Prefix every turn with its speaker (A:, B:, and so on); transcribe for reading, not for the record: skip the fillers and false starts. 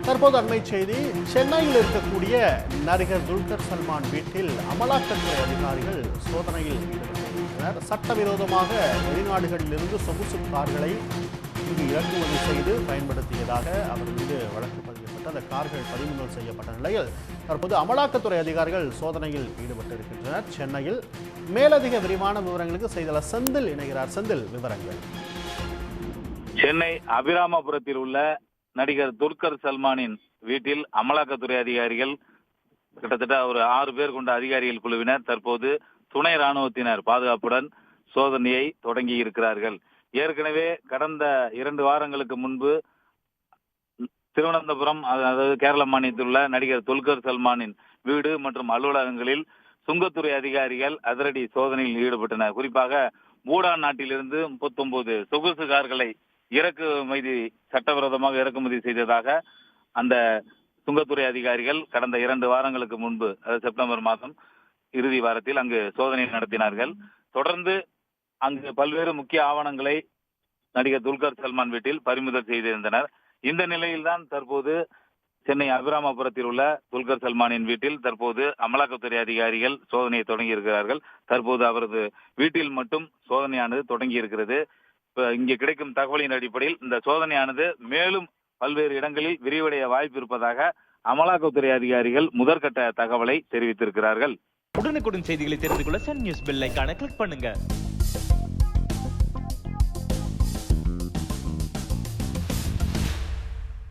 A: தற்போது அண்மை செய்தி, சென்னையில் இருக்கக்கூடிய நடிகர் துல்கர் சல்மான் வீட்டில் அமலாக்கத்துறை அதிகாரிகள் சோதனையில் ஈடுபட்டிருக்கின்றனர். சட்டவிரோதமாக வெளிநாடுகளிலிருந்து சொகுசு கார்களை இங்கு இறக்குமதி செய்து பயன்படுத்தியதாக அவர் மீது வழக்கு பதியப்பட்டு அந்த கார்கள் பறிமுதல் செய்யப்பட்ட நிலையில் தற்போது அமலாக்கத்துறை அதிகாரிகள் சோதனையில் ஈடுபட்டிருக்கின்றனர். சென்னையில் மேலதிக விரிவான விவரங்களுக்கு செய்தியாளர் செந்தில் இணைகிறார். செந்தில், விவரங்கள்.
B: சென்னை அபிராமபுரத்தில் உள்ள நடிகர் துல்கர் சல்மானின் வீட்டில் அமலாக்கத்துறை அதிகாரிகள் கிட்டத்தட்ட ஒரு 6 பேர் கொண்ட அதிகாரிகள் குழுவினர் தற்போது துணை ராணுவத்தினர் பாதுகாப்புடன் சோதனையை தொடங்கி இருக்கிறார்கள். ஏற்கனவே கடந்த 2 வாரங்களுக்கு முன்பு திருவனந்தபுரம், அதாவது கேரள மாநிலத்தில் உள்ள நடிகர் துல்கர் சல்மானின் வீடு மற்றும் அலுவலகங்களில் சுங்கத்துறை அதிகாரிகள் அதிரடி சோதனையில் ஈடுபட்டனர். குறிப்பாக பூடான் நாட்டிலிருந்து 39 சொகுசு கார்களை சட்டவிரோதமாக இறக்குமதி செய்ததாக அந்த சுங்கத்துறை அதிகாரிகள் கடந்த 2 வாரங்களுக்கு முன்பு, அதாவது செப்டம்பர் மாதம் இறுதி வாரத்தில் அங்கு சோதனை நடத்தினார்கள். தொடர்ந்து அங்கு பல்வேறு முக்கிய ஆவணங்களை நடிகர் துல்கர் சல்மான் வீட்டில் பறிமுதல் செய்திருந்தனர். இந்த நிலையில்தான் தற்போது சென்னை அபிராமபுரத்தில் உள்ள துல்கர் சல்மானின் வீட்டில் தற்போது அமலாக்கத்துறை அதிகாரிகள் சோதனையை தொடங்கி இருக்கிறார்கள். தற்போது அவரது வீட்டில் மட்டும் சோதனையானது தொடங்கி இருக்கிறது. இங்கே கிடைக்கும் தகவலின் அடிப்படையில் இந்த சோதனையானது மேலும் பல்வேறு இடங்களில் விரிவடைய வாய்ப்பு இருப்பதாக அமலாக்கத்துறை அதிகாரிகள் முதற்கட்ட தகவலை தெரிவித்திருக்கிறார்கள்.
C: உடனுக்குடன் செய்திகளை தெரிந்து கொள்ள சன் நியூஸ் பெல் ஐகானை கிளிக் பண்ணுங்க.